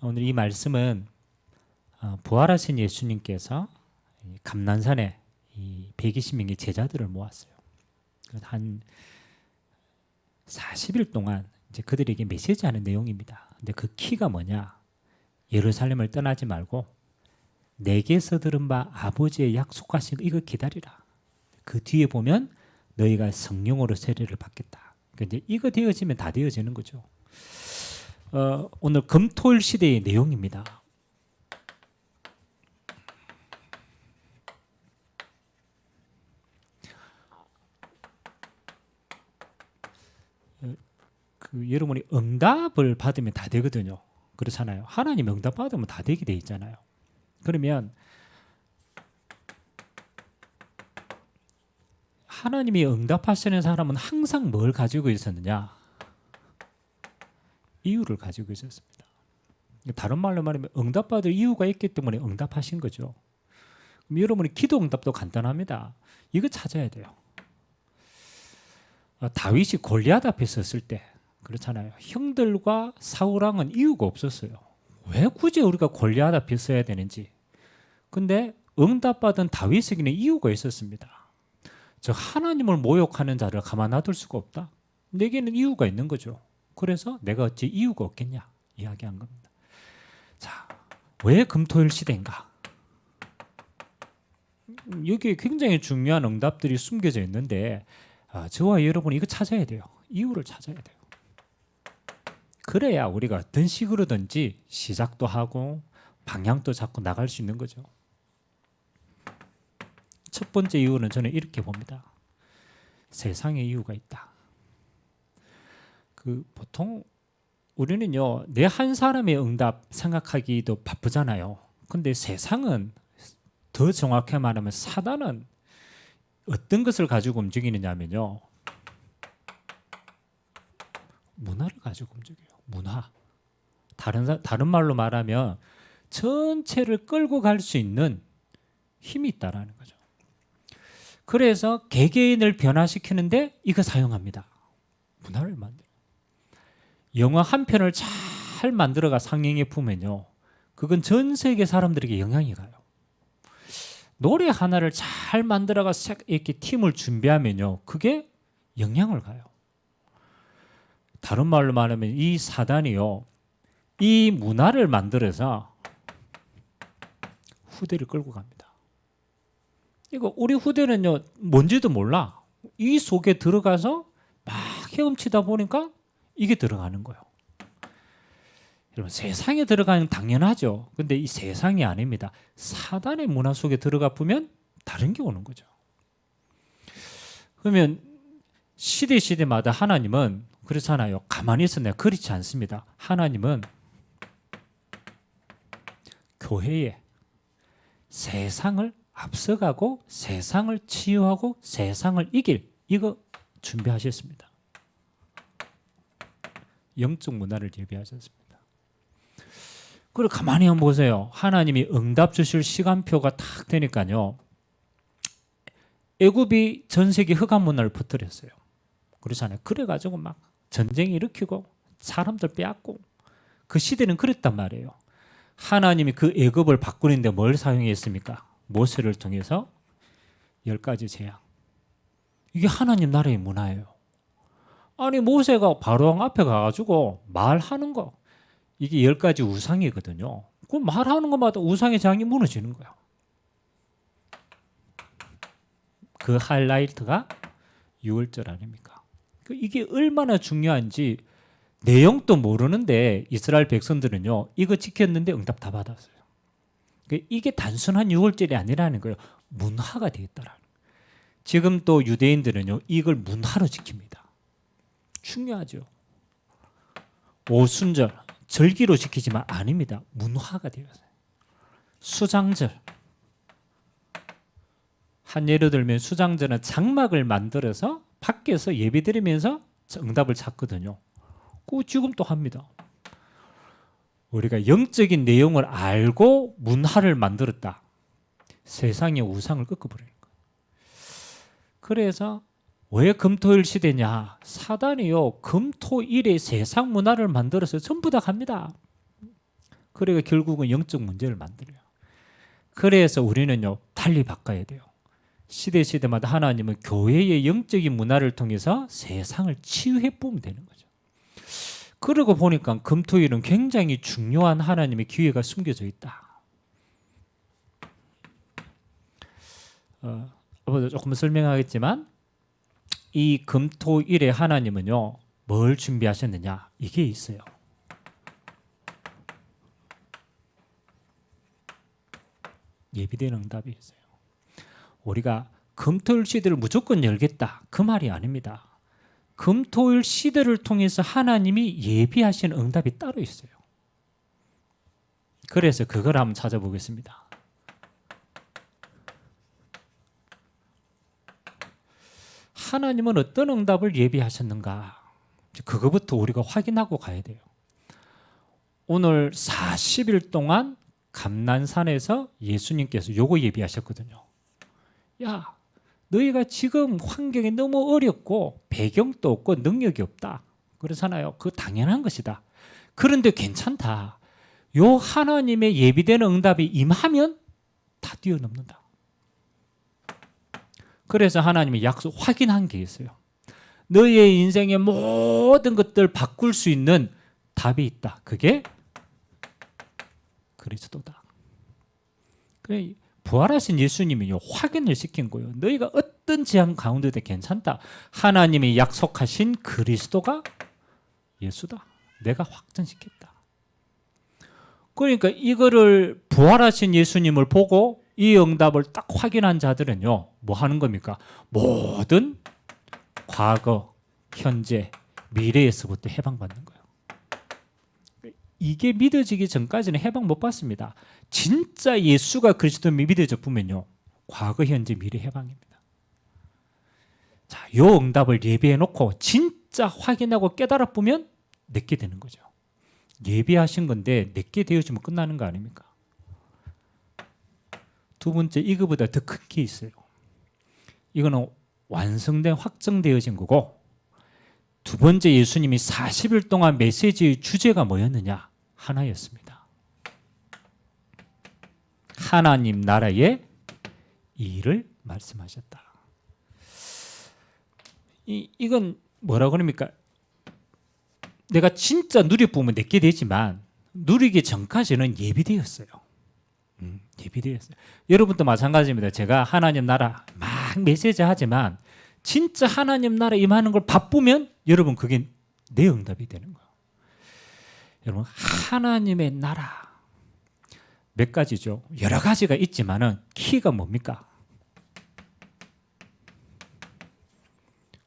오늘 이 말씀은 부활하신 예수님께서 감난산에 이 120명의 제자들을 모았어요. 한 40일 동안 이제 그들에게 메시지하는 내용입니다. 근데 그 키가 뭐냐? 예루살렘을 떠나지 말고 내게서 들은 바 아버지의 약속하신 이거 기다리라. 그 뒤에 보면 너희가 성령으로 세례를 받겠다. 그러니까 이제 이거 되어지면 다 되어지는 거죠. 오늘 금토일 시대의 내용입니다. 여러분이 응답을 받으면 다 되거든요. 그렇잖아요. 하나님 응답 받으면 다 되게 돼 있잖아요. 그러면 하나님이 응답하시는 사람은 항상 뭘 가지고 있었느냐? 이유를 가지고 있었습니다. 다른 말로 말하면 응답받을 이유가 있기 때문에 응답하신 거죠. 그럼 여러분이 기도 응답도 간단합니다. 이거 찾아야 돼요. 다윗이 골리앗 앞에 섰을 때 그렇잖아요. 형들과 사울왕은 이유가 없었어요. 왜 굳이 우리가 골리앗 앞에 서야 되는지. 근데 응답받은 다윗에게는 이유가 있었습니다. 저 하나님을 모욕하는 자를 가만 놔둘 수가 없다. 내게는 이유가 있는 거죠. 그래서 내가 어찌 이유가 없겠냐 이야기한 겁니다. 자, 왜 금토일 시대인가? 여기에 굉장히 중요한 응답들이 숨겨져 있는데 저와 여러분이 이거 찾아야 돼요. 이유를 찾아야 돼요. 그래야 우리가 어떤 식으로든지 시작도 하고 방향도 잡고 나갈 수 있는 거죠. 첫 번째 이유는 저는 이렇게 봅니다. 세상의 이유가 있다. 보통 우리는요, 내 한 사람의 응답 생각하기도 바쁘잖아요. 근데 세상은 더 정확히 말하면 사단은 어떤 것을 가지고 움직이느냐면요, 문화를 가지고 움직여요. 문화. 다른 말로 말하면 전체를 끌고 갈 수 있는 힘이 있다라는 거죠. 그래서 개개인을 변화시키는데 이거 사용합니다. 문화를 만들어. 영화 한 편을 잘 만들어가 상영에 품으면요, 그건 전 세계 사람들에게 영향이 가요. 노래 하나를 잘 만들어가 이렇게 팀을 준비하면요, 그게 영향을 가요. 다른 말로 말하면 이 사단이요, 이 문화를 만들어서 후대를 끌고 갑니다. 이거 우리 후대는요, 뭔지도 몰라. 이 속에 들어가서 막 헤엄치다 보니까 이게 들어가는 거예요. 여러분, 세상에 들어가는 당연하죠. 근데 이 세상이 아닙니다. 사단의 문화 속에 들어가 보면 다른 게 오는 거죠. 그러면 시대마다 하나님은 그렇잖아요. 가만히 있어 내가 그렇지 않습니다. 하나님은 교회에 세상을 앞서가고 세상을 치유하고 세상을 이길 이거 준비하셨습니다. 영적 문화를 예비하셨습니다. 그리고 가만히 한번 보세요. 하나님이 응답 주실 시간표가 딱 되니까요, 애굽이 전 세계 흑암 문화를 퍼뜨렸어요. 그렇잖아요. 그래가지고 막 전쟁 일으키고 사람들 빼앗고 그 시대는 그랬단 말이에요. 하나님이 그 애굽을 바꾸는데 뭘 사용했습니까? 모세를 통해서 10가지 재앙. 이게 하나님 나라의 문화예요. 아니 모세가 바로왕 앞에 가가지고 말하는 거, 이게 10가지 우상이거든요. 그 말하는 것마다 우상의 장이 무너지는 거야. 그 하이라이트가 6월절 아닙니까? 이게 얼마나 중요한지 내용도 모르는데 이스라엘 백성들은요, 이거 지켰는데 응답 다 받았어요. 이게 단순한 6월절이 아니라는 거예요. 문화가 되겠다라는 거예요. 지금 또 유대인들은요, 이걸 문화로 지킵니다. 중요하죠. 오순절, 절기로 지키지만 아닙니다. 문화가 되었어요. 수장절. 한 예를 들면 수장절은 장막을 만들어서 밖에서 예배드리면서 응답을 찾거든요. 그거 지금 또 합니다. 우리가 영적인 내용을 알고 문화를 만들었다. 세상의 우상을 꺾어버리는 거예요. 그래서 왜 금토일 시대냐? 사단이요, 금토일에 세상 문화를 만들어서 전부 다 갑니다. 그러니까 결국은 영적 문제를 만들어요. 그래서 우리는요, 달리 바꿔야 돼요. 시대마다 하나님은 교회의 영적인 문화를 통해서 세상을 치유해 보면 되는 거죠. 그러고 보니까 금토일은 굉장히 중요한 하나님의 기회가 숨겨져 있다. 앞으로 조금 설명하겠지만 이 금토일에 하나님은요, 뭘 준비하셨느냐, 이게 있어요. 예비된 응답이 있어요. 우리가 금토일 시대를 무조건 열겠다, 그 말이 아닙니다. 금토일 시대를 통해서 하나님이 예비하신 응답이 따로 있어요. 그래서 그걸 한번 찾아보겠습니다. 하나님은 어떤 응답을 예비하셨는가? 그거부터 우리가 확인하고 가야 돼요. 오늘 40일 동안 감난산에서 예수님께서 요거 예비하셨거든요. 야, 너희가 지금 환경이 너무 어렵고 배경도 없고 능력이 없다. 그렇잖아요. 그거 당연한 것이다. 그런데 괜찮다. 요 하나님의 예비되는 응답이 임하면 다 뛰어넘는다. 그래서 하나님이 약속 확인한 게 있어요. 너희의 인생의 모든 것들 바꿀 수 있는 답이 있다. 그게 그리스도다. 그래, 부활하신 예수님이요, 확인을 시킨 거예요. 너희가 어떤 재앙 가운데도 괜찮다. 하나님이 약속하신 그리스도가 예수다. 내가 확정시켰다. 그러니까 이거를 부활하신 예수님을 보고 이 응답을 딱 확인한 자들은요, 뭐 하는 겁니까? 모든 과거, 현재, 미래에서부터 해방받는 거예요. 이게 믿어지기 전까지는 해방 못 받습니다. 진짜 예수가 그리스도를 믿어져 보면요, 과거, 현재, 미래 해방입니다. 자, 요 응답을 예비해 놓고 진짜 확인하고 깨달아 보면 내게 되는 거죠. 예비하신 건데 내게 되어지면 끝나는 거 아닙니까? 두 번째, 이거보다 더 큰 게 있어요. 이거는 완성된, 확정되어진 거고, 두 번째, 예수님이 40일 동안 메시지의 주제가 뭐였느냐? 하나였습니다. 하나님 나라의 일을 말씀하셨다. 이건 뭐라 그럽니까? 내가 진짜 누려보면 내게 되지만 누리기 전까지는 예비되었어요. 예비되었어요. 여러분도 마찬가지입니다. 제가 하나님 나라 막 메시지 하지만 진짜 하나님 나라 임하는 걸 바쁘면 여러분 그게 내 응답이 되는 거예요. 여러분, 하나님의 나라 몇 가지죠. 여러 가지가 있지만은 키가 뭡니까?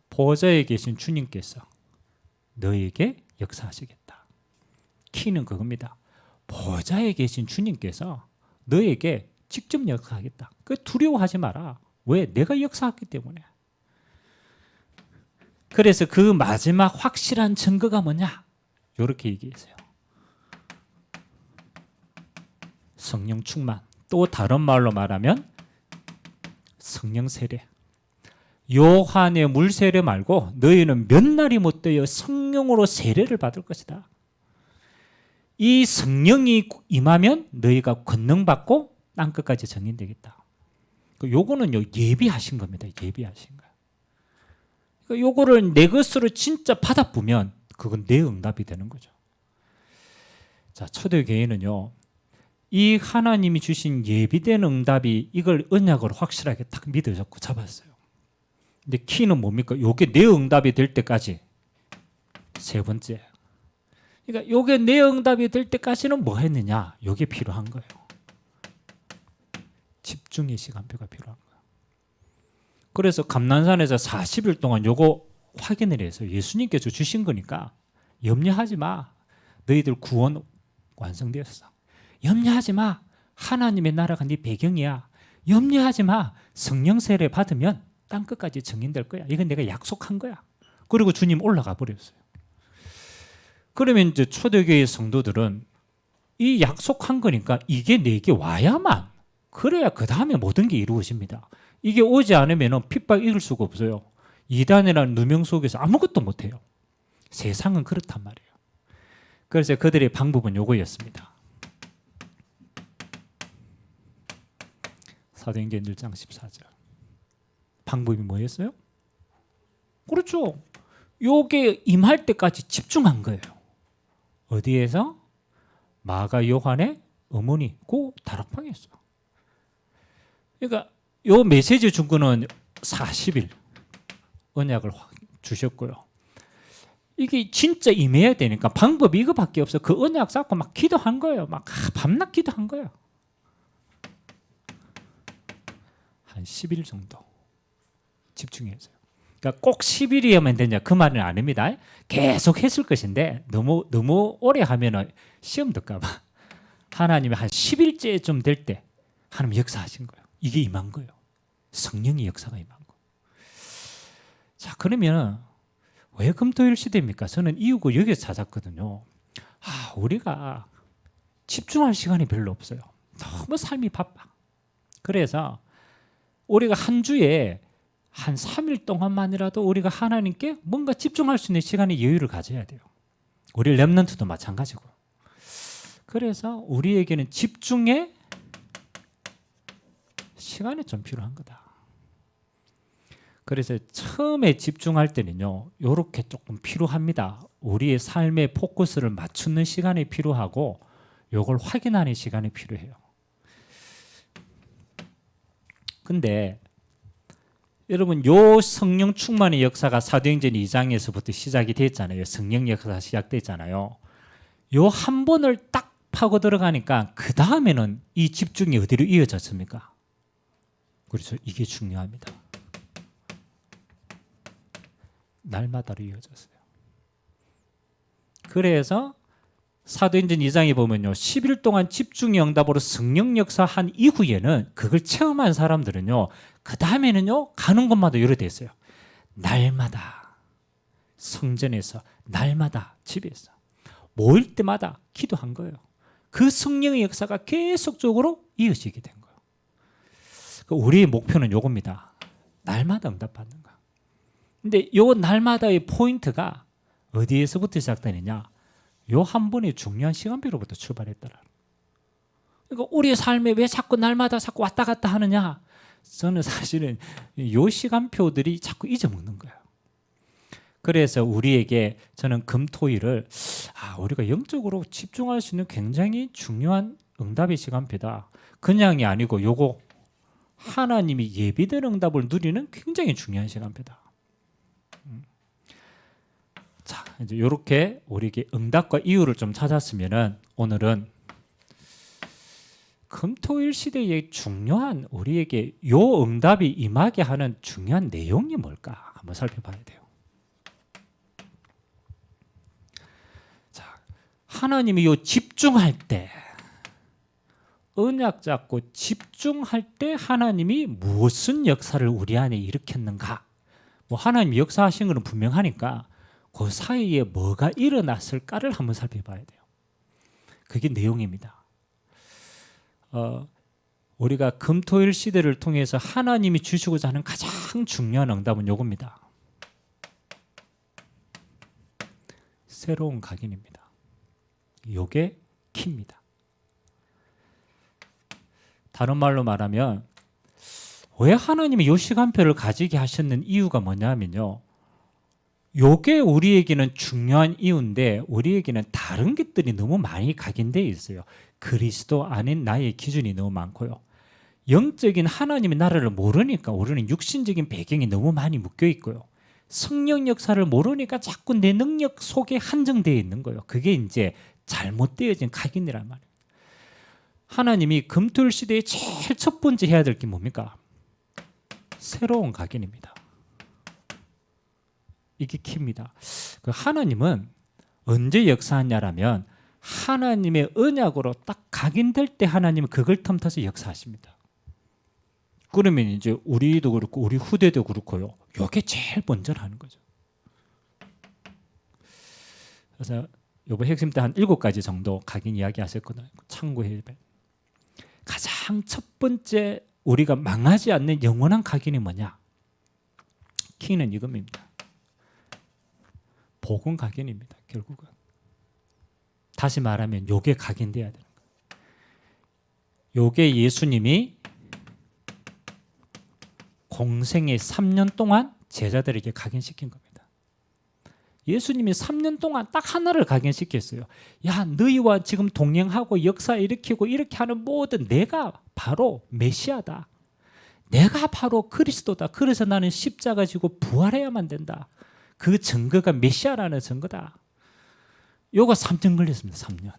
보좌에 계신 주님께서 너에게 역사하시겠다. 키는 그겁니다. 보좌에 계신 주님께서 너에게 직접 역사하겠다. 그 두려워하지 마라. 왜? 내가 역사했기 때문에. 그래서 그 마지막 확실한 증거가 뭐냐? 이렇게 얘기했어요. 성령 충만. 또 다른 말로 말하면 성령 세례. 요한의 물 세례 말고 너희는 몇 날이 못 되어 성령으로 세례를 받을 것이다. 이 성령이 임하면 너희가 권능 받고 땅 끝까지 정인되겠다. 요거는요, 예비하신 겁니다. 예비하신 거예요. 그러니까 요거를 내 것으로 진짜 받아보면 그건 내 응답이 되는 거죠. 자, 초대교회는요, 이 하나님이 주신 예비된 응답이 이걸 언약으로 확실하게 딱 믿어졌고 잡았어요. 근데 키는 뭡니까? 요게 내 응답이 될 때까지. 세 번째. 그러니까 요게 내 응답이 될 때까지는 뭐 했느냐? 요게 필요한 거예요. 집중의 시간표가 필요한 거예요. 그래서 감난산에서 40일 동안 요거 확인을 해서 예수님께서 주신 거니까 염려하지 마. 너희들 구원 완성되었어. 염려하지 마. 하나님의 나라가 네 배경이야. 염려하지 마. 성령 세례 받으면 땅 끝까지 증인될 거야. 이건 내가 약속한 거야. 그리고 주님 올라가 버렸어요. 그러면 이제 초대교회 성도들은 이 약속한 거니까 이게 내게 와야만, 그래야 그 다음에 모든 게 이루어집니다. 이게 오지 않으면 핍박 이길 수가 없어요. 이단이라는 누명 속에서 아무것도 못해요. 세상은 그렇단 말이에요. 그래서 그들의 방법은 요거였습니다. 사도행전 1장 14절. 방법이 뭐였어요? 그렇죠. 요게 임할 때까지 집중한 거예요. 어디에서? 마가 요한의 어머니 그 다락방에서. 그러니까 요 메시지 준 거는 40일 언약을 주셨고요. 이게 진짜 임해야 되니까 방법이 이거밖에 없어. 그 언약 잡고 막 기도한 거예요. 막 밤낮 기도한 거예요. 한 10일 정도 집중했어요. 그러니까 꼭 10일이어야 되냐 그 말은 아닙니다. 계속 했을 것인데 너무 오래 하면은 시험 들까 봐 하나님이 한 10일째쯤 될 때 하나님 역사하신 거예요. 이게 임한 거예요. 성령의 역사가 임한 거예요. 자, 그러면 왜 금토일 시대입니까? 저는 이유가 여기서 찾았거든요. 우리가 집중할 시간이 별로 없어요. 너무 삶이 바빠. 그래서 우리가 한 주에 한 3일 동안만이라도 우리가 하나님께 뭔가 집중할 수 있는 시간의 여유를 가져야 돼요. 우리 렘넌트도 마찬가지고. 그래서 우리에게는 집중의 시간이 좀 필요한 거다. 그래서 처음에 집중할 때는요, 이렇게 조금 필요합니다. 우리의 삶의 포커스를 맞추는 시간이 필요하고, 이걸 확인하는 시간이 필요해요. 근데 여러분, 요 성령 충만의 역사가 사도행전 2장에서부터 시작이 됐잖아요. 성령 역사가 시작됐잖아요. 요 한 번을 딱 파고 들어가니까 그 다음에는 이 집중이 어디로 이어졌습니까? 그렇죠. 이게 중요합니다. 날마다로 이어졌어요. 그래서 사도행전 2장에 보면요, 10일 동안 집중의 응답으로 성령 역사한 이후에는 그걸 체험한 사람들은요, 그 다음에는요, 가는 곳마다 이렇게 됐어요. 날마다 성전에서, 날마다 집에서 모일 때마다 기도한 거예요. 그 성령의 역사가 계속적으로 이어지게 된 거예요. 우리의 목표는 요겁니다. 날마다 응답받는 거. 근데 요 날마다의 포인트가 어디에서부터 시작되느냐? 요 한 번의 중요한 시간표로부터 출발했더라. 그러니까 우리의 삶에 왜 자꾸 날마다 자꾸 왔다 갔다 하느냐? 저는 사실은 요 시간표들이 자꾸 잊어먹는 거예요. 그래서 우리에게 저는 금토일을 우리가 영적으로 집중할 수 있는 굉장히 중요한 응답의 시간표다. 그냥이 아니고 요거 하나님이 예비된 응답을 누리는 굉장히 중요한 시간표다. 자, 이제 이렇게 우리에게 응답과 이유를 좀 찾았으면은 오늘은 금토일 시대의 중요한 우리에게 요 응답이 임하게 하는 중요한 내용이 뭘까 한번 살펴봐야 돼요. 자, 하나님이 요 집중할 때 언약 잡고 집중할 때 하나님이 무슨 역사를 우리 안에 일으켰는가? 뭐 하나님이 역사하신 것은 분명하니까 그 사이에 뭐가 일어났을까를 한번 살펴봐야 돼요. 그게 내용입니다. 우리가 금토일 시대를 통해서 하나님이 주시고자 하는 가장 중요한 응답은 요겁니다. 새로운 각인입니다. 요게 키입니다. 다른 말로 말하면 왜 하나님이 요 시간표를 가지게 하셨는 이유가 뭐냐면요. 요게 우리에게는 중요한 이유인데 우리에게는 다른 것들이 너무 많이 각인되어 있어요. 그리스도 안인 나의 기준이 너무 많고요. 영적인 하나님의 나라를 모르니까 우리는 육신적인 배경이 너무 많이 묶여 있고요. 성령 역사를 모르니까 자꾸 내 능력 속에 한정되어 있는 거예요. 그게 이제 잘못되어진 각인이란 말이에요. 하나님이 금토일 시대에 제일 첫 번째 해야 될 게 뭡니까? 새로운 각인입니다. 이게 키입니다. 그 하나님은 언제 역사하냐라면 하나님의 언약으로 딱 각인될 때 하나님은 그걸 틈타서 역사하십니다. 그러면 이제 우리도 그렇고 우리 후대도 그렇고요. 이게 제일 먼저 하는 거죠. 그래서 이번 핵심 때 한 7가지 정도 각인 이야기 하셨거든요. 참고해. 가장 첫 번째 우리가 망하지 않는 영원한 각인이 뭐냐? 키는 이겁니다. 복음 각인입니다. 결국은. 다시 말하면 요게 각인돼야 되는 거예요. 요게 예수님이 공생의 3년 동안 제자들에게 각인시킨 겁니다. 예수님이 3년 동안 딱 하나를 각인시켰어요. 야, 너희와 지금 동행하고 역사 일으키고 이렇게 하는 모든 내가 바로 메시아다. 내가 바로 그리스도다. 그래서 나는 십자가 지고 부활해야만 된다. 그 증거가 메시아라는 증거다. 요거 3년 걸렸습니다. 3년.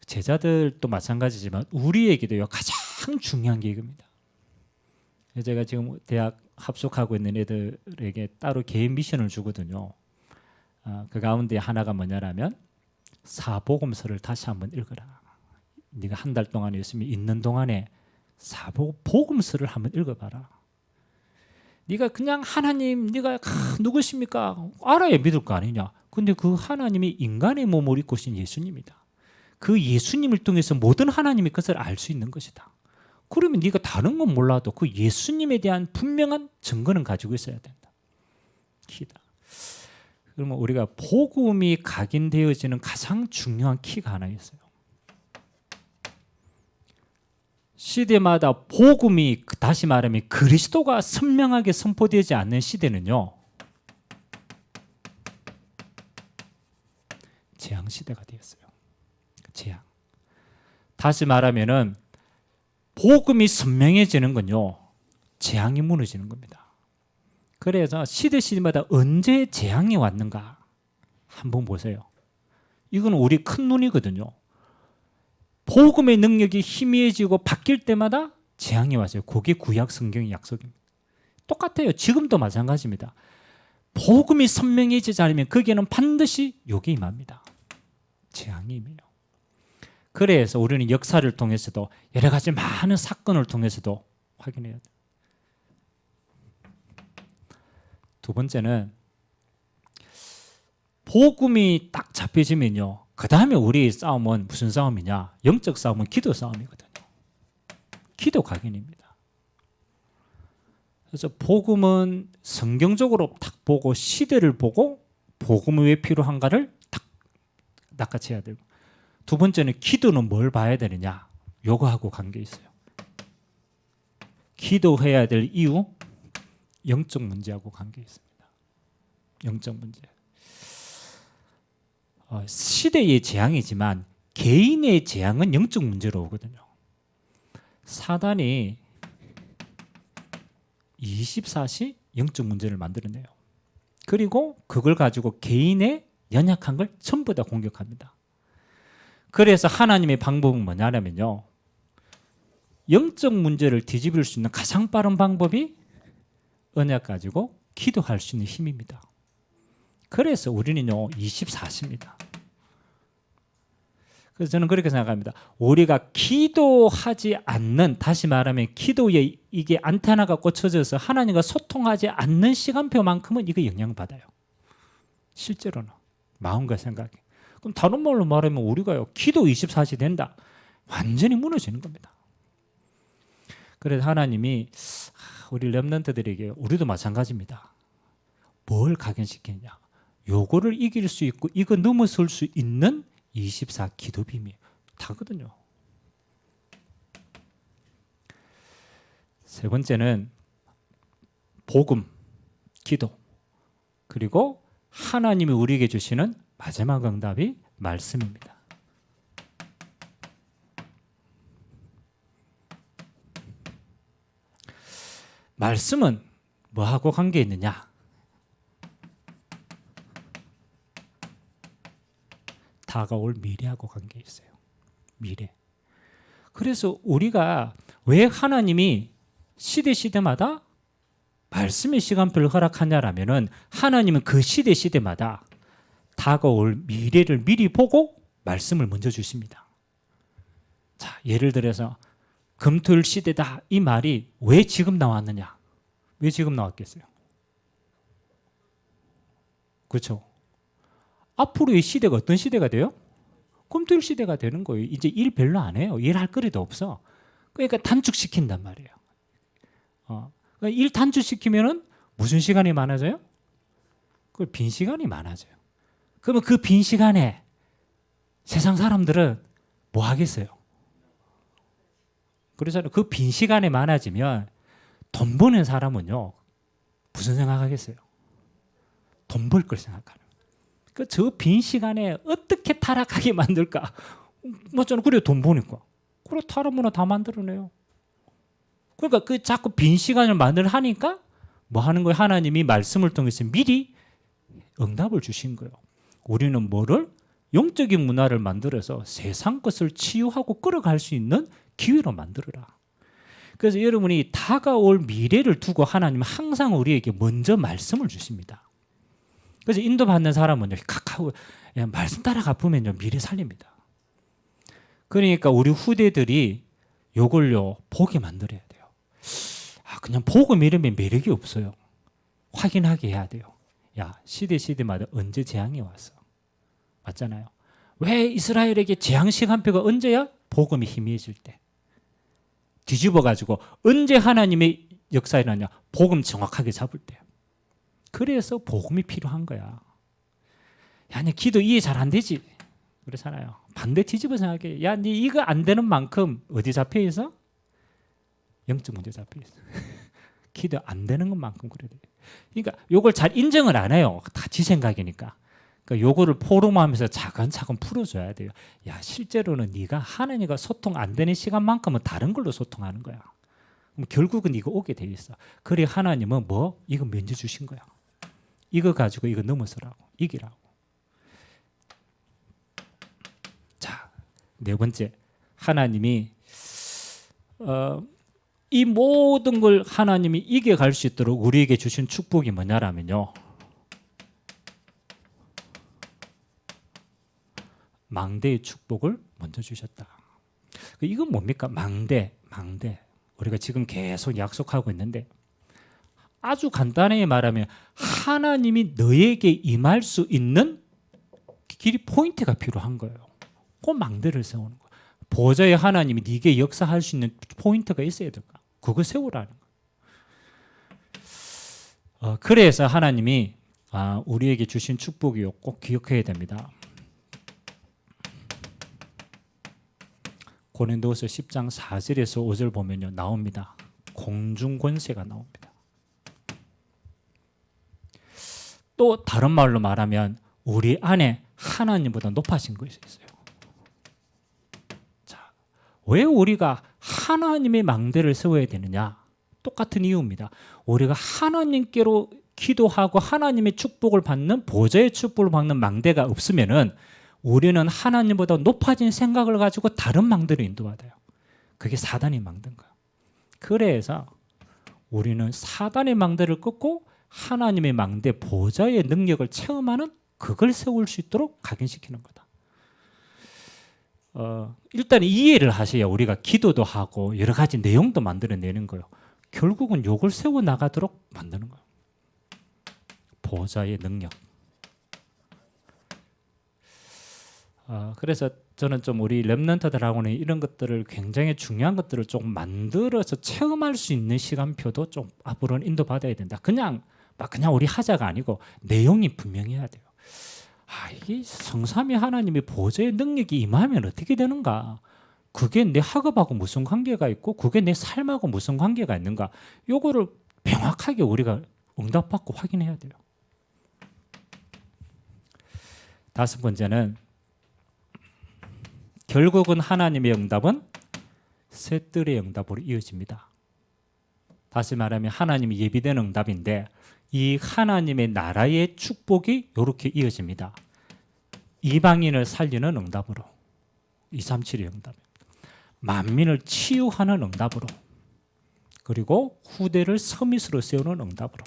제자들도 마찬가지지만 우리에게도요 가장 중요한 게 이겁니다. 제가 지금 대학 합숙하고 있는 애들에게 따로 개인 미션을 주거든요. 그 가운데 하나가 뭐냐라면 사복음서를 다시 한번 읽어라. 네가 한 달 동안 열심히 있는 동안에 복음서를 한번 읽어봐라. 네가 그냥 하나님 네가 누구십니까? 알아야 믿을 거 아니냐. 근데 그 하나님이 인간의 몸을 입고 오신 예수님이다. 그 예수님을 통해서 모든 하나님의 것을 알 수 있는 것이다. 그러면 네가 다른 건 몰라도 그 예수님에 대한 분명한 증거는 가지고 있어야 된다. 키다. 그러면 우리가 복음이 각인되어지는 가장 중요한 키가 하나 있어요. 시대마다 복음이 다시 말하면 그리스도가 선명하게 선포되지 않는 시대는요. 재앙 시대가 되었어요. 재앙. 다시 말하면은 복음이 선명해지는 건요. 재앙이 무너지는 겁니다. 그래서 시대마다 언제 재앙이 왔는가 한번 보세요. 이건 우리 큰 눈이거든요. 복음의 능력이 희미해지고 바뀔 때마다 재앙이 왔어요. 그게 구약 성경의 약속입니다. 똑같아요. 지금도 마찬가지입니다. 복음이 선명해지지 않으면 거기에는 반드시 욕이 임합니다. 재앙이 임해요. 그래서 우리는 역사를 통해서도 여러 가지 많은 사건을 통해서도 확인해야 돼요. 두 번째는 복음이 딱 잡혀지면요. 그 다음에 우리 싸움은 무슨 싸움이냐? 영적 싸움은 기도 싸움이거든요. 기도 각인입니다. 그래서 복음은 성경적으로 딱 보고 시대를 보고 복음이 왜 필요한가를 딱 낚아채야 되고, 두 번째는 기도는 뭘 봐야 되느냐? 요거하고 관계 있어요. 기도해야 될 이유, 영적 문제하고 관계 있습니다. 영적 문제. 시대의 재앙이지만 개인의 재앙은 영적 문제로 오거든요. 사단이 24시 영적 문제를 만들어내요. 그리고 그걸 가지고 개인의 연약한 걸 전부 다 공격합니다. 그래서 하나님의 방법은 뭐냐면요. 영적 문제를 뒤집을 수 있는 가장 빠른 방법이 언약 가지고 기도할 수 있는 힘입니다. 그래서 우리는요 24시입니다. 그래서 저는 그렇게 생각합니다. 우리가 기도하지 않는, 다시 말하면 기도에 이게 안테나가 꽂혀져서 하나님과 소통하지 않는 시간표만큼은 이거 영향받아요. 실제로는 마음과 생각이. 그럼 다른 말로 말하면 우리가요 기도 24시 된다. 완전히 무너지는 겁니다. 그래서 하나님이 우리 렘넌트들에게, 우리도 마찬가지입니다. 뭘 각인시켰냐? 요거를 이길 수 있고 이거 넘어설 수 있는 24 기도 비밀 다거든요. 세 번째는 복음, 기도, 그리고 하나님이 우리에게 주시는 마지막 응답이 말씀입니다. 말씀은 뭐하고 관계 있느냐? 다가올 미래하고 관계 있어요. 미래. 그래서 우리가 왜 하나님이 시대마다 말씀의 시간표를 허락하냐라면은 하나님은 그 시대마다 다가올 미래를 미리 보고 말씀을 먼저 주십니다. 자, 예를 들어서 금토일 시대다 이 말이 왜 지금 나왔느냐? 왜 지금 나왔겠어요? 그렇죠? 앞으로의 시대가 어떤 시대가 돼요? 금토일 시대가 되는 거예요. 이제 일 별로 안 해요. 일할 거리도 없어. 그러니까 단축시킨단 말이에요. 그러니까 일 단축시키면은 무슨 시간이 많아져요? 그 빈 시간이 많아져요. 그러면 그 빈 시간에 세상 사람들은 뭐 하겠어요? 그래서 그 빈 시간이 많아지면 돈 버는 사람은요 무슨 생각하겠어요? 돈 벌 걸 생각하는. 그 저 빈 시간에 어떻게 타락하게 만들까? 맞잖아. 그래 돈 버니까. 그래 타락문화 다 만들어내요. 그러니까 그 자꾸 빈 시간을 하니까 뭐 하는 거예요? 하나님이 말씀을 통해서 미리 응답을 주신 거예요. 우리는 뭐를? 영적인 문화를 만들어서 세상 것을 치유하고 끌어갈 수 있는 기회로 만들어라. 그래서 여러분이 다가올 미래를 두고 하나님은 항상 우리에게 먼저 말씀을 주십니다. 그래서 인도받는 사람은요, 각하고 말씀 따라가 보면요, 미래 살립니다. 그러니까 우리 후대들이 요걸요, 보게 만들어야 돼요. 그냥 보고 미루면 매력이 없어요. 확인하게 해야 돼요. 야, 시대마다 언제 재앙이 왔어? 맞잖아요. 왜 이스라엘에게 재앙 시간표가 언제야? 복음이 희미해질 때. 뒤집어가지고 언제 하나님의 역사에 나냐? 복음 정확하게 잡을 때. 그래서 복음이 필요한 거야. 야, 네 기도 이해 잘 안 되지? 그렇잖아요. 반대 뒤집어 생각해. 야, 네 이거 안 되는 만큼 어디 잡혀 있어? 영적 문제 잡혀 있어. 기도 안 되는 것만큼 그래야 돼. 그러니까 요걸 잘 인정을 안 해요. 다 지 생각이니까. 그러니까 요거를 포럼하면서 차근차근 풀어줘야 돼요. 야, 실제로는 네가 하나님과 소통 안 되는 시간만큼은 다른 걸로 소통하는 거야. 그럼 결국은 이거 오게 돼 있어. 그래 하나님은 뭐 이거 면제 주신 거야. 이거 가지고 이거 넘어서라고, 이기라고. 자, 네 번째, 하나님이 이 모든 걸 하나님이 이겨갈 수 있도록 우리에게 주신 축복이 뭐냐라면요, 망대의 축복을 먼저 주셨다. 이건 뭡니까? 망대. 우리가 지금 계속 약속하고 있는데, 아주 간단하게 말하면 하나님이 너에게 임할 수 있는 길이 포인트가 필요한 거예요. 그 망대를 세우는 거예요. 보좌의 하나님이 네게 역사할 수 있는 포인트가 있어야 될까? 그거 세우라는 거예요. 그래서 하나님이 우리에게 주신 축복이요, 꼭 기억해야 됩니다. 고린도후서 10장 4절에서 5절 보면요, 나옵니다. 공중 권세가 나옵니다. 또 다른 말로 말하면 우리 안에 하나님보다 높아진 것이 있어요. 자, 왜 우리가 하나님의 망대를 세워야 되느냐? 똑같은 이유입니다. 우리가 하나님께로 기도하고 하나님의 축복을 받는, 보좌의 축복을 받는 망대가 없으면은 우리는 하나님보다 높아진 생각을 가지고 다른 망대로 인도받아요. 그게 사단의 망대인 거예요. 그래서 우리는 사단의 망대를 끊고 하나님의 망대, 보좌의 능력을 체험하는, 그걸 세울 수 있도록 각인시키는 거다. 일단 이해를 하셔야 우리가 기도도 하고 여러 가지 내용도 만들어내는 거예요. 결국은 이걸 세워 나가도록 만드는 거예요. 보좌의 능력. 그래서 저는 좀 우리 렘넌트들하고는 이런 것들을, 굉장히 중요한 것들을 좀 만들어서 체험할 수 있는 시간표도 좀 앞으로는 인도받아야 된다. 그냥 우리 하자가 아니고 내용이 분명해야 돼요. 이게 성삼위 하나님의 보좌의 능력이 임하면 어떻게 되는가? 그게 내 학업하고 무슨 관계가 있고 그게 내 삶하고 무슨 관계가 있는가? 요거를 명확하게 우리가 응답받고 확인해야 돼요. 다섯 번째는, 결국은 하나님의 응답은 셋들의 응답으로 이어집니다. 다시 말하면 하나님이 예비된 응답인데, 이 하나님의 나라의 축복이 이렇게 이어집니다. 이방인을 살리는 응답으로, 237의 응답, 만민을 치유하는 응답으로, 그리고 후대를 서밋으로 세우는 응답으로,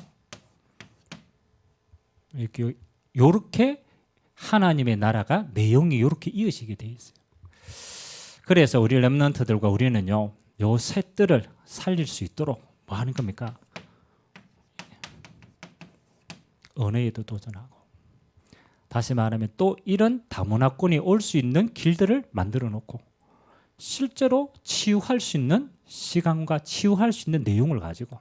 이렇게 하나님의 나라가 내용이 이렇게 이어지게 돼 있어요. 그래서 우리 렘넌트들과 우리는요, 요 셋들을 살릴 수 있도록 뭐 하는 겁니까? 은혜에도 도전하고, 다시 말하면 또 이런 다문화권이 올 수 있는 길들을 만들어 놓고, 실제로 치유할 수 있는 시간과 치유할 수 있는 내용을 가지고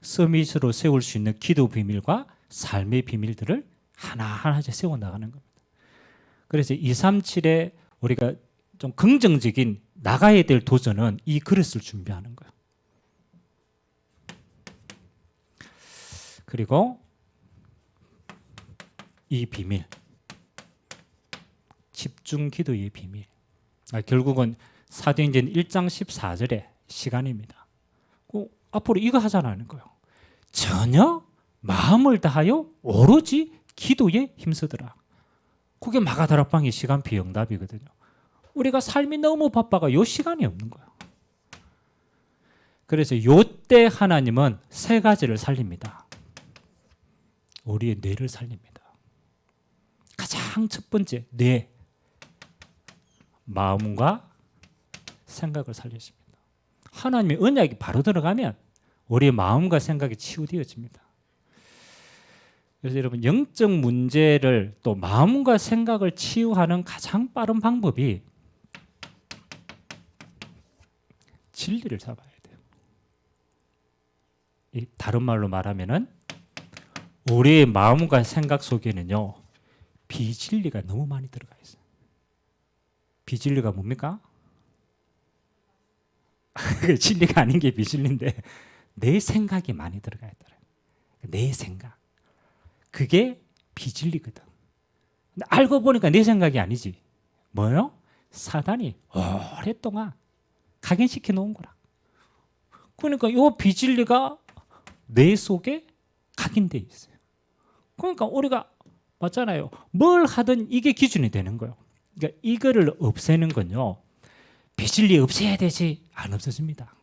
서밋으로 세울 수 있는 기도 비밀과 삶의 비밀들을 하나하나씩 세워나가는 겁니다. 그래서 237에 우리가 좀 긍정적인 나가야 될 도전은 이 그릇을 준비하는 거예요. 그리고 이 비밀, 집중 기도의 비밀. 결국은 사도행전 1장 14절의 시간입니다. 앞으로 이거 하자라는 거예요. 전혀 마음을 다하여 오로지 기도에 힘쓰더라. 그게 마가다락방의 시간표 응답이거든요. 우리가 삶이 너무 바빠가 요 시간이 없는 거예요. 그래서 요때 하나님은 세 가지를 살립니다. 우리의 뇌를 살립니다. 가장 첫 번째, 뇌, 마음과 생각을 살리십니다. 하나님의 언약이 바로 들어가면 우리의 마음과 생각이 치유되어집니다. 그래서 여러분, 영적 문제를 또 마음과 생각을 치유하는 가장 빠른 방법이 진리를 잡아야 돼요. 다른 말로 말하면은 우리의 마음과 생각 속에는요, 비진리가 너무 많이 들어가 있어요. 비진리가 뭡니까? 진리가 아닌 게 비진리인데 내 생각이 많이 들어가 있더라고요. 내 생각. 그게 비진리거든. 근데 알고 보니까 내 생각이 아니지. 뭐요? 사단이 오랫동안 각인시켜 놓은 거라. 그러니까 이 비진리가 뇌 속에 각인돼 있어요. 그러니까 우리가 맞잖아요. 뭘 하든 이게 기준이 되는 거예요. 그러니까 이거를 없애는 건요, 비진리 없애야 되지 안 없어집니다.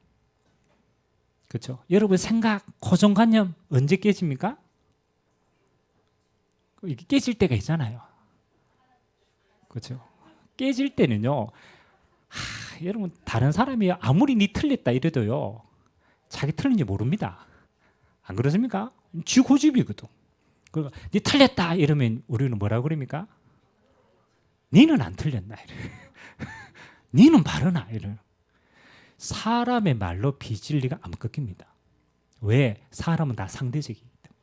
그렇죠? 여러분 생각, 고정관념 언제 깨집니까? 이게 깨질 때가 있잖아요. 그렇죠? 깨질 때는요, 여러분 다른 사람이 아무리 니 틀렸다 이래도요, 자기 틀린지 모릅니다. 안 그렇습니까? 지 고집이거든. 그러니까 니 틀렸다 이러면 우리는 뭐라 그럽니까? 니는 안 틀렸나 이래. 니는 바르나 이래. 사람의 말로 비진리가 안 꺾입니다. 왜? 사람은 다 상대적이기 때문에.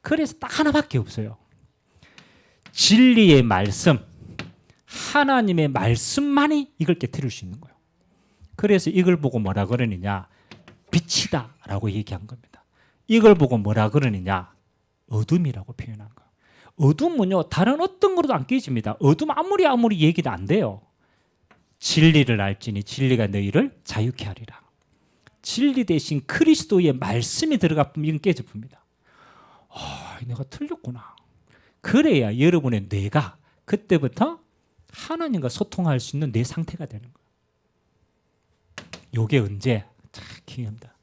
그래서 딱 하나밖에 없어요. 진리의 말씀, 하나님의 말씀만이 이걸 깨트릴 수 있는 거예요. 그래서 이걸 보고 뭐라 그러느냐? 빛이다 라고 얘기한 겁니다. 이걸 보고 뭐라 그러느냐? 어둠이라고 표현한 거예요. 어둠은요, 다른 어떤 거로도 안 깨집니다. 어둠 아무리 얘기도 안 돼요. 진리를 알지니 진리가 너희를 자유케 하리라. 진리 대신 그리스도의 말씀이 들어가면 이건 깨져봅니다. 내가 틀렸구나. 그래야 여러분의 뇌가 그때부터 하나님과 소통할 수 있는 뇌 상태가 되는 거예요. 요게 언제? 참 기회입니다.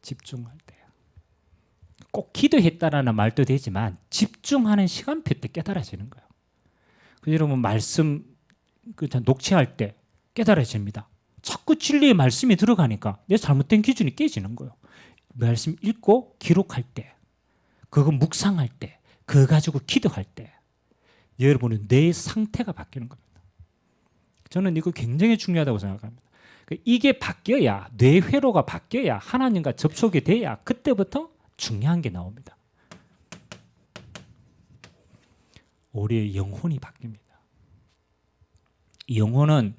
집중할 때. 꼭 기도했다라는 말도 되지만 집중하는 시간표 때 깨달아지는 거예요. 그래서 여러분 말씀 녹취할 때 깨달아집니다. 자꾸 진리의 말씀이 들어가니까 내 잘못된 기준이 깨지는 거예요. 말씀 읽고 기록할 때, 그거 묵상할 때, 그거 가지고 기도할 때 여러분은 내 상태가 바뀌는 겁니다. 저는 이거 굉장히 중요하다고 생각합니다. 이게 바뀌어야, 뇌 회로가 바뀌어야, 하나님과 접촉이 돼야 그때부터 중요한 게 나옵니다. 우리의 영혼이 바뀝니다. 영혼은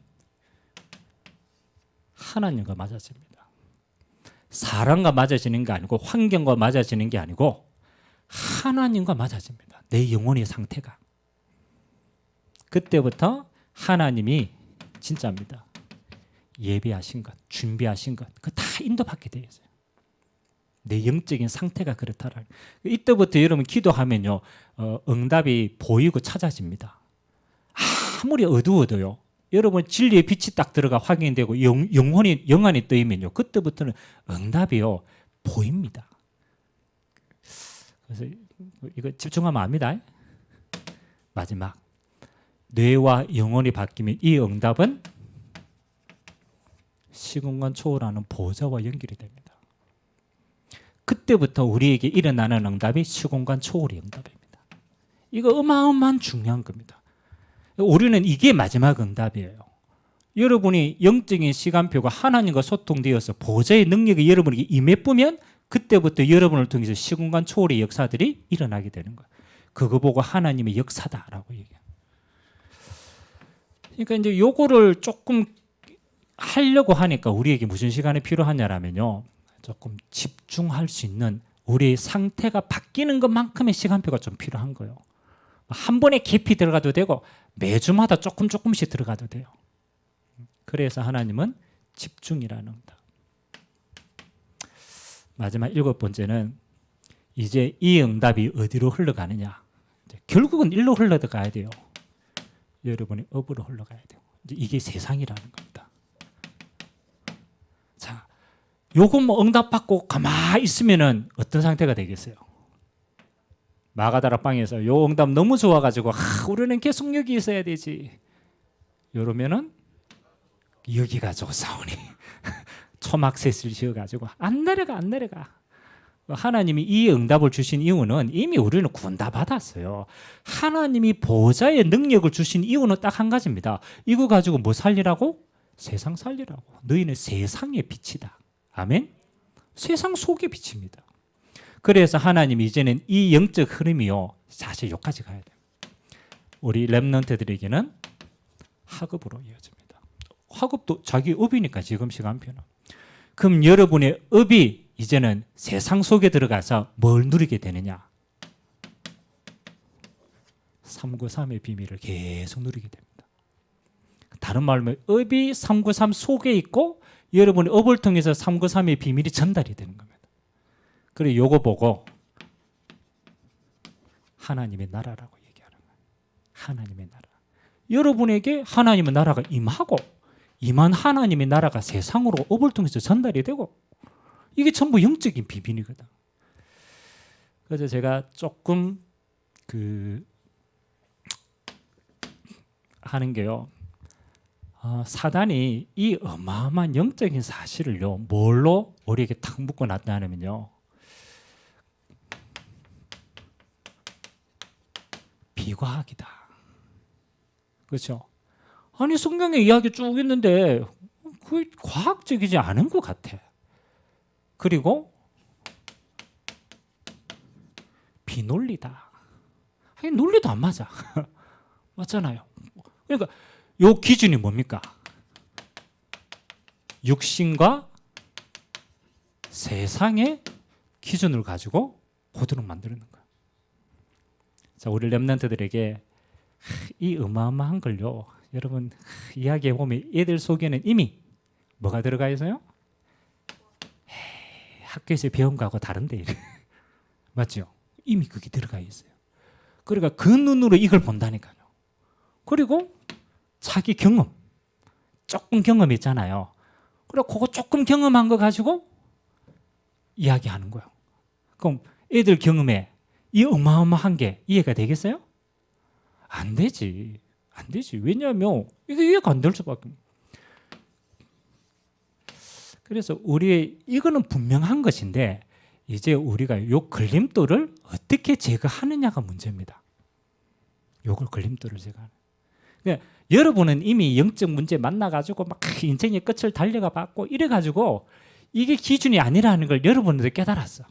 하나님과 맞아집니다. 사람과 맞아지는 게 아니고 환경과 맞아지는 게 아니고 하나님과 맞아집니다. 내 영혼의 상태가. 그때부터 하나님이 진짜입니다. 예배하신 것, 준비하신 것, 그거 다 인도받게 되어 있어요. 내 영적인 상태가 그렇다라. 이때부터 여러분 기도하면요, 응답이 보이고 찾아집니다. 아무리 어두워도요, 여러분 진리의 빛이 딱 들어가 확인되고 영안이 뜨이면요, 그때부터는 응답이요 보입니다. 그래서 이거 집중하면 압니다. 마지막, 뇌와 영혼이 바뀌면 이 응답은 시공간 초월하는 보좌와 연결이 됩니다. 그때부터 우리에게 일어나는 응답이 시공간 초월의 응답입니다. 이거 어마어마한 중요한 겁니다. 우리는 이게 마지막 응답이에요. 여러분이 영적인 시간표가 하나님과 소통되어서 보좌의 능력이 여러분에게 임해보면 그때부터 여러분을 통해서 시공간 초월의 역사들이 일어나게 되는 거예요. 그거 보고 하나님의 역사다라고 얘기해요. 그러니까 이제 요거를 조금 하려고 하니까 우리에게 무슨 시간이 필요하냐라면요, 조금 집중할 수 있는 우리의 상태가 바뀌는 것만큼의 시간표가 좀 필요한 거예요. 한 번에 깊이 들어가도 되고 매주마다 조금씩 들어가도 돼요. 그래서 하나님은 집중이라는 겁니다. 마지막 7번째는 이제 이 응답이 어디로 흘러가느냐. 결국은 일로 흘러가야 돼요. 여러분의 업으로 흘러가야 돼요. 이게 세상이라는 겁니다. 자, 요거 뭐 응답받고 가만히 있으면은 어떤 상태가 되겠어요? 마가다락방에서 요 응답 너무 좋아가지고 우리는 계속 여기 있어야 되지. 이러면은 여기 가지고 싸우니 초막셋을 지어가지고 안 내려가. 하나님이 이 응답을 주신 이유는 이미 우리는 구원 다 받았어요. 하나님이 보호자의 능력을 주신 이유는 딱 한 가지입니다. 이거 가지고 뭐 살리라고? 세상 살리라고. 너희는 세상의 빛이다. 아멘. 세상 속의 빛입니다. 그래서 하나님이 이제는 이 영적 흐름이요, 사실 여기까지 가야 돼요. 우리 렘넌트들에게는 학업으로 이어집니다. 학업도 자기 업이니까 지금 시간표는. 그럼 여러분의 업이 이제는 세상 속에 들어가서 뭘 누리게 되느냐? 393의 비밀을 계속 누리게 됩니다. 다른 말로 하면 업이 393 속에 있고 여러분의 업을 통해서 393의 비밀이 전달이 되는 겁니다. 그리고 요거 보고 하나님의 나라라고 얘기하는 거예요. 하나님의 나라. 여러분에게 하나님의 나라가 임하고 임한 하나님의 나라가 세상으로 업을 통해서 전달이 되고 이게 전부 영적인 비밀이거든. 그래서 제가 조금 하는 게요. 사단이 이 어마어마한 영적인 사실을요, 뭘로 우리에게 탁 묶어 놨냐면요, 비과학이다. 그렇죠? 아니 성경에 이야기 쭉 있는데 그게 과학적이지 않은 것 같아. 그리고 비논리다. 아니 논리도 안 맞아. 맞잖아요. 그러니까 요 기준이 뭡니까? 육신과 세상의 기준을 가지고 고도를 만드는 거야. 자, 우리 렘넌트들에게 이 어마어마한 걸요, 여러분 이야기해 보면 애들 속에는 이미 뭐가 들어가 있어요? 학교에서 배운 거하고 다른데 맞죠? 이미 그게 들어가 있어요. 그러니까 그 눈으로 이걸 본다니까요. 그리고 자기 경험, 조금 경험했잖아요. 그리고 그거 조금 경험한 거 가지고 이야기하는 거예요. 그럼 애들 경험에 이 어마어마한 게 이해가 되겠어요? 안 되지. 안 되지. 왜냐하면 이게 이해가 안 될 수밖에. 그래서 이거는 분명한 것인데 이제 우리가 요 걸림돌을 어떻게 제거하느냐가 문제입니다. 요걸 걸림돌을 제거하는. 그러니까 여러분은 이미 영적 문제 만나가지고 막 인생의 끝을 달려가 봤고 이래가지고 이게 기준이 아니라는 걸 여러분도 깨달았어.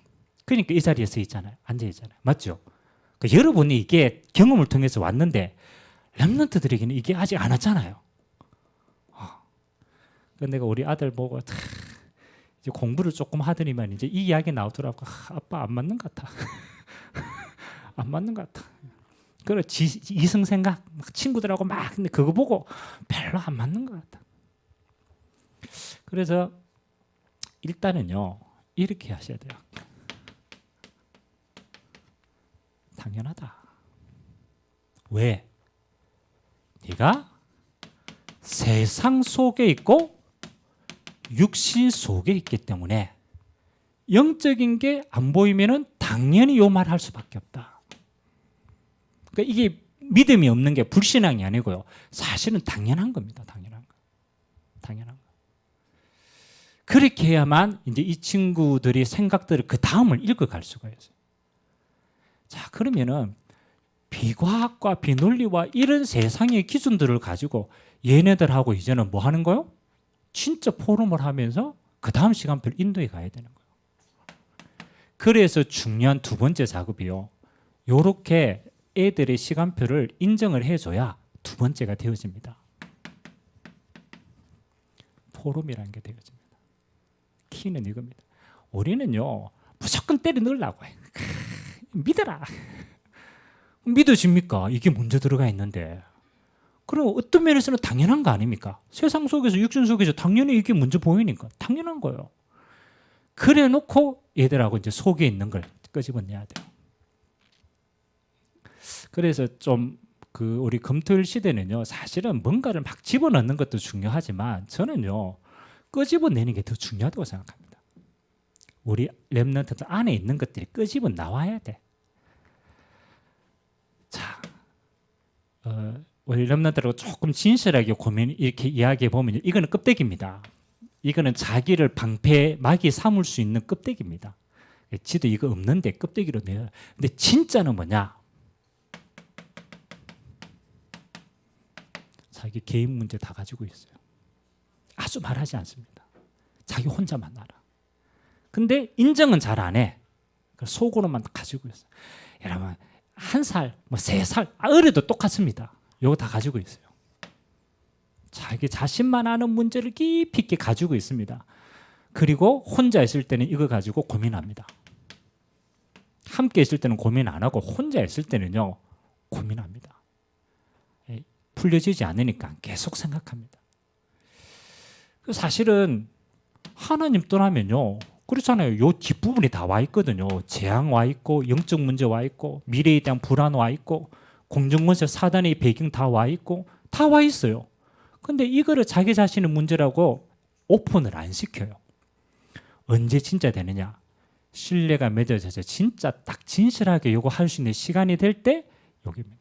그러니까 이 자리에 서 있잖아요. 앉아 있잖아요. 맞죠? 그러니까 여러분이 이게 경험을 통해서 왔는데 렘넌트들에게는 이게 아직 안 왔잖아요. 그러니까 내가 우리 아들 보고 이제 공부를 조금 하더니만 이제 이 이야기 나오더라고. 아빠 안 맞는 것 같아. 안 맞는 것 같아. 그래 이성 생각 친구들하고 막 근데 그거 보고 별로 안 맞는 것 같다. 그래서 일단은요 이렇게 하셔야 돼요. 당연하다. 왜? 네가 세상 속에 있고 육신 속에 있기 때문에 영적인 게 안 보이면은 당연히 요 말 할 수밖에 없다. 그러니까 이게 믿음이 없는 게 불신앙이 아니고요. 사실은 당연한 겁니다. 당연한 거. 당연한 거. 그렇게 해야만 이제 이 친구들이 생각들을 그 다음을 읽어갈 수가 있어요. 자, 그러면은 비과학과 비논리와 이런 세상의 기준들을 가지고 얘네들하고 이제는 뭐 하는 거요? 진짜 포럼을 하면서 그 다음 시간표를 인도해 가야 되는 거예요. 그래서 중요한 두 번째 작업이요. 요렇게 애들의 시간표를 인정을 해줘야 두 번째가 되어집니다. 포럼이라는 게 되어집니다. 키는 이겁니다. 우리는요 무조건 때려 넣으려고 해. 믿어라. 믿어집니까? 이게 문제 들어가 있는데. 그럼 어떤 면에서는 당연한 거 아닙니까? 세상 속에서 육신 속에서 당연히 이게 문제 보이니까 당연한 거예요. 그래 놓고 얘들하고 이제 속에 있는 걸 끄집어내야 돼요. 그래서 좀 우리 금토일 시대는요 사실은 뭔가를 막 집어넣는 것도 중요하지만 저는요 끄집어내는 게 더 중요하다고 생각합니다. 우리 렘넌트들 안에 있는 것들이 끄집어 나와야 돼. 자, 우리 렘넌트들하고 조금 진실하게 고민 이렇게 이야기해 보면 이거는 껍데기입니다. 이거는 자기를 방패 막이 삼을 수 있는 껍데기입니다. 지도 이거 없는데 껍데기로 내요. 근데 진짜는 뭐냐? 자기 개인 문제 다 가지고 있어요. 아주 말하지 않습니다. 자기 혼자만 알아. 근데 인정은 잘 안 해. 속으로만 가지고 있어요. 여러분 1살, 3살 어려도 똑같습니다. 이거 다 가지고 있어요. 자기 자신만 아는 문제를 깊이 있게 가지고 있습니다. 그리고 혼자 있을 때는 이거 가지고 고민합니다. 함께 있을 때는 고민 안 하고 혼자 있을 때는요 고민합니다. 풀려지지 않으니까 계속 생각합니다. 사실은 하나님 떠나면요 그렇잖아요. 요 뒷부분이 다 와 있거든요. 재앙 와 있고 영적 문제 와 있고 미래에 대한 불안 와 있고 공중권세 사단의 배경 다 와 있고 다 와 있어요. 근데 이거를 자기 자신의 문제라고 오픈을 안 시켜요. 언제 진짜 되느냐? 신뢰가 맺어져서 진짜 딱 진실하게 요거 할 수 있는 시간이 될 때 여기입니다.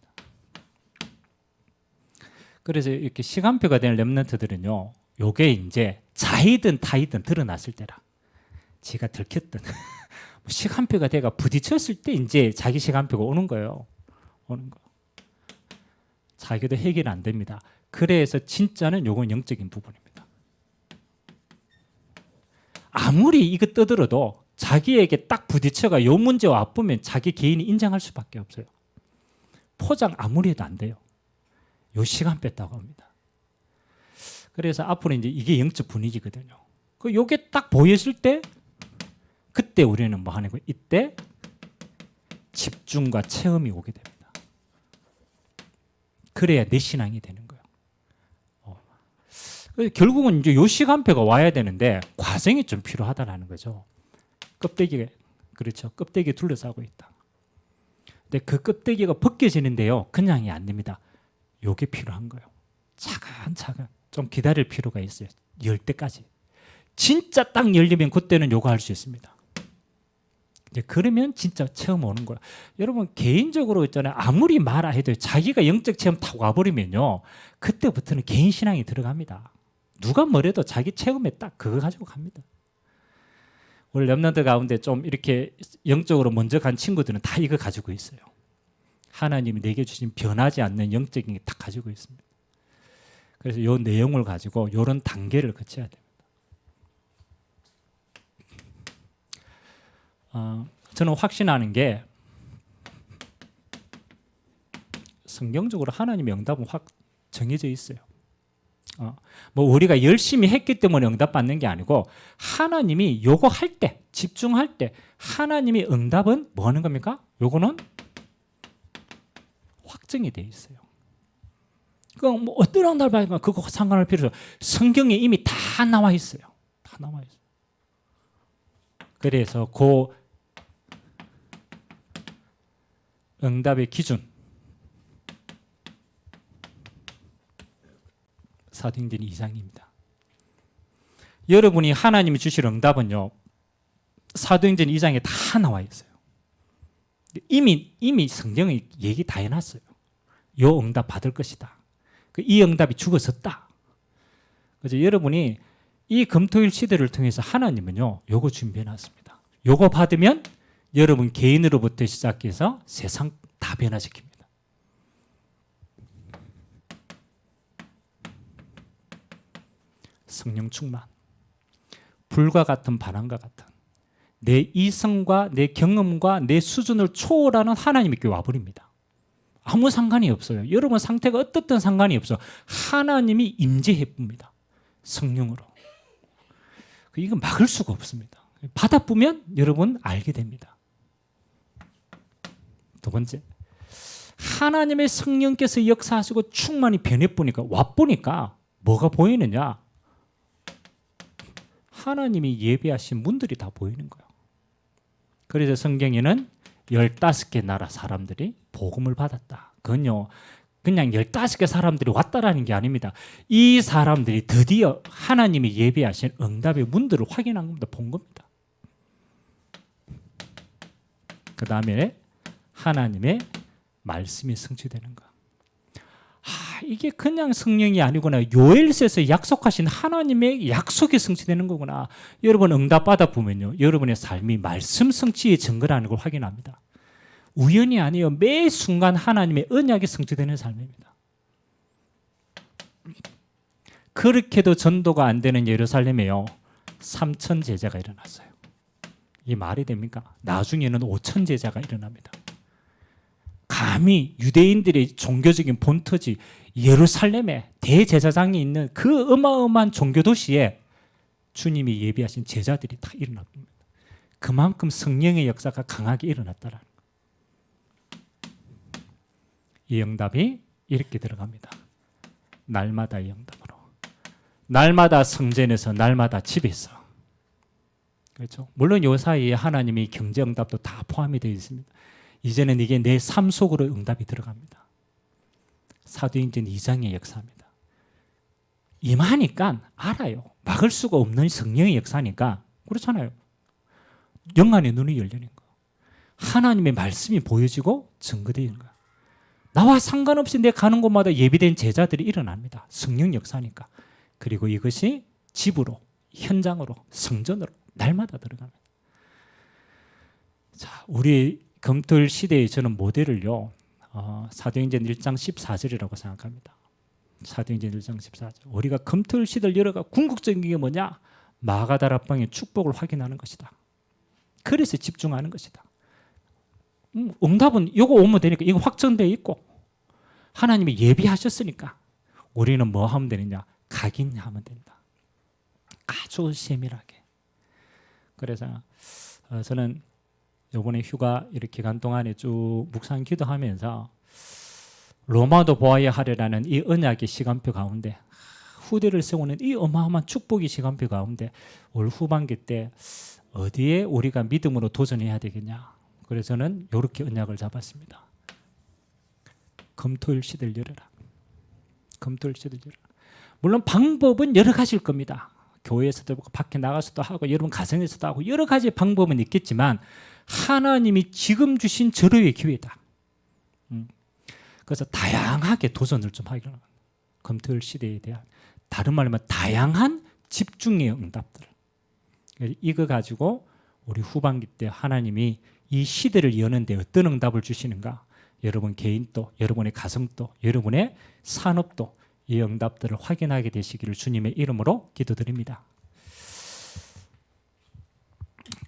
그래서 이렇게 시간표가 된 렘넌트들은요 요게 이제 자이든 타이든 드러났을 때라. 지가 들켰든 시간표가 돼가 부딪혔을 때 이제 자기 시간표가 오는 거예요. 오는 거. 자기도 해결 안 됩니다. 그래서 진짜는 요건 영적인 부분입니다. 아무리 이거 떠들어도 자기에게 딱 부딪혀가 요 문제와 아프면 자기 개인이 인정할 수밖에 없어요. 포장 아무리 해도 안 돼요. 요 시간 뺐다고 합니다. 그래서 앞으로 이제 이게 영적 분위기거든요. 요게 딱 보였을 때 그때 우리는 뭐 하는 거예요? 이때 집중과 체험이 오게 됩니다. 그래야 내 신앙이 되는 거예요. 결국은 이제 요 시간표가 와야 되는데 과정이 좀 필요하다라는 거죠. 껍데기가 그렇죠. 껍데기 둘러싸고 있다. 근데 그 껍데기가 벗겨지는데요. 그냥이 안 됩니다. 요게 필요한 거예요. 차근차근 좀 기다릴 필요가 있어요. 열 때까지. 진짜 딱 열리면 그때는 요거 할 수 있습니다. 이제 그러면 진짜 체험 오는 거야. 여러분 개인적으로 있잖아요. 아무리 말아 해도 자기가 영적 체험 다 와버리면요. 그때부터는 개인 신앙이 들어갑니다. 누가 뭐래도 자기 체험에 딱 그거 가지고 갑니다. 우리 렘넌트 가운데 좀 이렇게 영적으로 먼저 간 친구들은 다 이거 가지고 있어요. 하나님이 내게 주신 변하지 않는 영적인 게 다 가지고 있습니다. 그래서 이 내용을 가지고 이런 단계를 거쳐야 됩니다. 저는 확신하는 게 성경적으로 하나님의 응답은 확 정해져 있어요. 뭐 우리가 열심히 했기 때문에 응답받는 게 아니고 하나님이 요거 할 때, 집중할 때 하나님의 응답은 뭐 하는 겁니까? 요거는 확정이 돼 있어요. 그럼 뭐 어떤 응답을 받으니까 그거 상관할 필요 없어요. 성경에 이미 다 나와 있어요. 다 나와 있어요. 그래서 그 응답의 기준 사도행전 2장입니다. 여러분이 하나님이 주실 응답은요. 사도행전 2장에 다 나와 있어요. 이미 성경에 얘기 다 해놨어요. 요 응답 받을 것이다. 이 응답이 죽었었다. 그래서 여러분이 이 금토일 시대를 통해서 하나님은요. 요거 준비해놨습니다. 요거 받으면 여러분 개인으로부터 시작해서 세상 다 변화시킵니다. 성령 충만, 불과 같은 바람과 같은 내 이성과 내 경험과 내 수준을 초월하는 하나님의 교회 와버립니다. 아무 상관이 없어요. 여러분 상태가 어떻든 상관이 없어. 하나님이 임재해 봅니다. 성령으로. 이거 막을 수가 없습니다. 받아보면 여러분 알게 됩니다. 두 번째, 하나님의 성령께서 역사하시고 충만히 변해보니까 와보니까 뭐가 보이느냐? 하나님이 예배하신 문들이 다 보이는 거예요. 그래서 성경에는 15개 나라 사람들이 복음을 받았다. 그건요, 그냥 15개 사람들이 왔다라는 게 아닙니다. 이 사람들이 드디어 하나님이 예배하신 응답의 문들을 확인한 겁니다. 본 겁니다. 그 다음에 하나님의 말씀이 성취되는 거. 이게 그냥 성령이 아니구나. 요엘서에서 약속하신 하나님의 약속이 성취되는 거구나. 여러분 응답 받아보면요, 여러분의 삶이 말씀 성취의 증거라는 걸 확인합니다. 우연이 아니에요. 매 순간 하나님의 언약이 성취되는 삶입니다. 그렇게도 전도가 안 되는 예루살렘에요, 3천 제자가 일어났어요. 이 말이 됩니까? 나중에는 5천 제자가 일어납니다. 감히 유대인들의 종교적인 본토지 예루살렘에 대제사장이 있는 그 어마어마한 종교 도시에 주님이 예비하신 제자들이 다 일어납니다. 그만큼 성령의 역사가 강하게 일어났다라는 거예요. 이 응답이 이렇게 들어갑니다. 날마다의 응답으로. 날마다 성전에서, 날마다 집에서. 그렇죠? 물론 요 사이에 하나님이 경제 응답도 다 포함이 되어 있습니다. 이제는 이게 내 삶 속으로 응답이 들어갑니다. 사도행전 2장의 역사입니다. 임하니까 알아요. 막을 수가 없는 성령의 역사니까. 그렇잖아요. 영안의 눈이 열리는 거예요. 하나님의 말씀이 보여지고 증거되는 거예요. 나와 상관없이 내 가는 곳마다 예비된 제자들이 일어납니다. 성령 역사니까. 그리고 이것이 집으로, 현장으로, 성전으로 날마다 들어갑니다. 자, 우리 검토일 시대에 저는 모델을요, 사도행전 1장 14절이라고 생각합니다. 사도행전 1장 14절. 우리가 검토일 시대를 열어가 궁극적인 게 뭐냐? 마가다락방의 축복을 확인하는 것이다. 그래서 집중하는 것이다. 응답은 이거 오면 되니까, 이거 확정되어 있고 하나님이 예비하셨으니까 우리는 뭐 하면 되느냐? 각인하면 된다. 아주 세밀하게. 그래서 저는 이번에 휴가 이렇게 기간 동안에 쭉 묵상 기도하면서 로마도 보아야 하리라는 이 언약의 시간표 가운데, 후대를 세우는 이 어마어마한 축복의 시간표 가운데 올 후반기 때 어디에 우리가 믿음으로 도전해야 되겠냐. 그래서 저는 이렇게 언약을 잡았습니다. 검토일 시대를 열어라. 검토일 시대를 열어라. 물론 방법은 여러 가지일 겁니다. 교회에서도 밖에 나가서도 하고 여러분 가정에서도 하고 여러 가지 방법은 있겠지만 하나님이 지금 주신 절호의 기회다. 그래서 다양하게 도전을 좀 하기로 합니다. 검토일 시대에 대한, 다른 말로 하면 다양한 집중의 응답들. 이거 가지고 우리 후반기 때 하나님이 이 시대를 여는데 어떤 응답을 주시는가, 여러분 개인도, 여러분의 가정도, 여러분의 산업도 이 응답들을 확인하게 되시기를 주님의 이름으로 기도드립니다.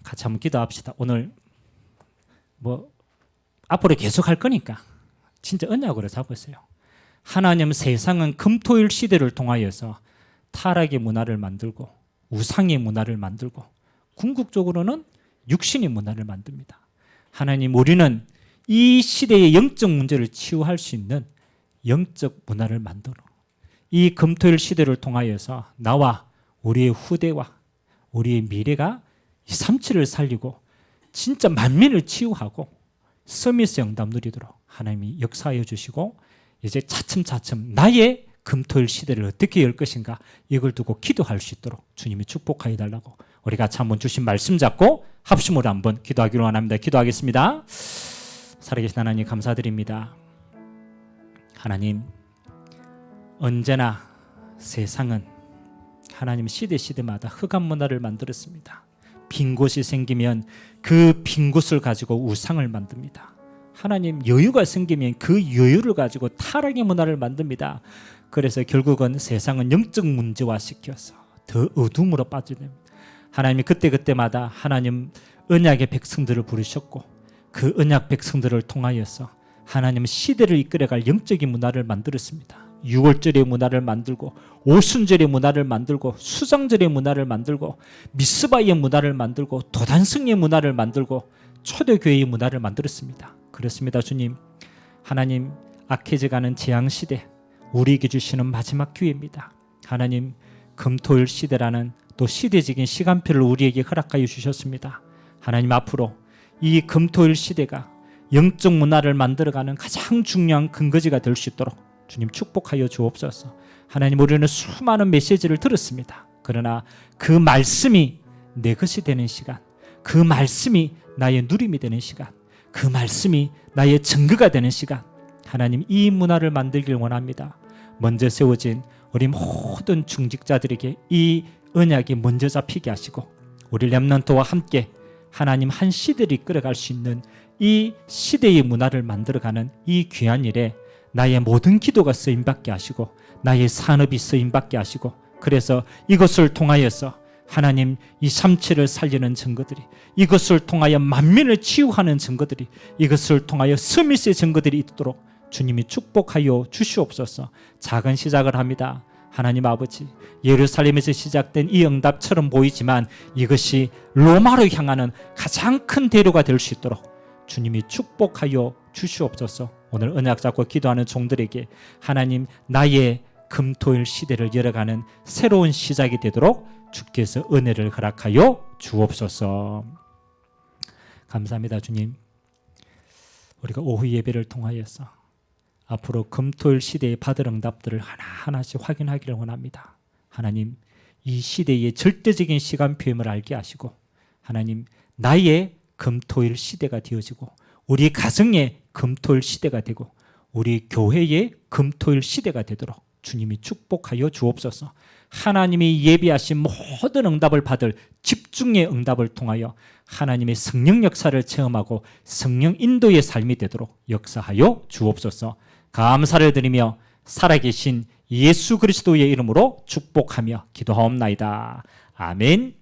같이 한번 기도합시다. 오늘 앞으로 계속 할 거니까 진짜 언약으로 잡으세요. 하나님, 세상은 금토일 시대를 통하여서 타락의 문화를 만들고 우상의 문화를 만들고 궁극적으로는 육신의 문화를 만듭니다. 하나님, 우리는 이 시대의 영적 문제를 치유할 수 있는 영적 문화를 만들어 이 금토일 시대를 통하여서 나와 우리의 후대와 우리의 미래가 이 삼치를 살리고 진짜 만민을 치유하고 서밋의 응답 누리도록 하나님이 역사하여 주시고, 이제 차츰차츰 나의 금토일 시대를 어떻게 열 것인가, 이걸 두고 기도할 수 있도록 주님이 축복하여 달라고 우리 같이 한번 주신 말씀 잡고 합심으로 한번 기도하기로 원합니다. 기도하겠습니다. 살아계신 하나님 감사드립니다. 하나님, 언제나 세상은 하나님 시대마다 흑암 문화를 만들었습니다. 빈 곳이 생기면 그 빈 곳을 가지고 우상을 만듭니다. 하나님, 여유가 생기면 그 여유를 가지고 타락의 문화를 만듭니다. 그래서 결국은 세상은 영적 문제화시켜서 더 어둠으로 빠지게 됩니다. 하나님이 그때마다 하나님 언약의 백성들을 부르셨고 그 언약 백성들을 통하여서 하나님 시대를 이끌어갈 영적인 문화를 만들었습니다. 6월절의 문화를 만들고 오순절의 문화를 만들고 수장절의 문화를 만들고 미스바의 문화를 만들고 도단성의 문화를 만들고 초대교회의 문화를 만들었습니다. 그렇습니다. 주님, 하나님 악해져가는 재앙시대 우리에게 주시는 마지막 기회입니다. 하나님 금토일 시대라는 또 시대적인 시간표를 우리에게 허락하여 주셨습니다. 하나님 앞으로 이 금토일 시대가 영적 문화를 만들어가는 가장 중요한 근거지가 될 수 있도록 주님 축복하여 주옵소서. 하나님 우리는 수많은 메시지를 들었습니다. 그러나 그 말씀이 내 것이 되는 시간, 그 말씀이 나의 누림이 되는 시간, 그 말씀이 나의 증거가 되는 시간, 하나님 이 문화를 만들길 원합니다. 먼저 세워진 우리 모든 중직자들에게 이 언약이 먼저 잡히게 하시고 우리 렘넌트와 함께 하나님 한 시대를 이끌어갈 수 있는 이 시대의 문화를 만들어가는 이 귀한 일에 나의 모든 기도가 쓰임받게 하시고 나의 산업이 쓰임받게 하시고 그래서 이것을 통하여서 하나님 이 삼치를 살리는 증거들이 이것을 통하여 만민을 치유하는 증거들이 이것을 통하여 스미스의 증거들이 있도록 주님이 축복하여 주시옵소서. 작은 시작을 합니다. 하나님 아버지, 예루살렘에서 시작된 이 응답처럼 보이지만 이것이 로마로 향하는 가장 큰 대로가 될 수 있도록 주님이 축복하여 주시옵소서. 오늘 언약 잡고 기도하는 종들에게 하나님 나의 금토일 시대를 열어가는 새로운 시작이 되도록 주께서 은혜를 허락하여 주옵소서. 감사합니다. 주님, 우리가 오후 예배를 통하여서 앞으로 금토일 시대의 받을 응답들을 하나하나씩 확인하기를 원합니다. 하나님 이 시대의 절대적인 시간표임을 알게 하시고 하나님 나의 금토일 시대가 되어지고 우리 가정의 금토일 시대가 되고 우리 교회의 금토일 시대가 되도록 주님이 축복하여 주옵소서. 하나님이 예비하신 모든 응답을 받을 집중의 응답을 통하여 하나님의 성령 역사를 체험하고 성령 인도의 삶이 되도록 역사하여 주옵소서. 감사를 드리며 살아계신 예수 그리스도의 이름으로 축복하며 기도하옵나이다. 아멘.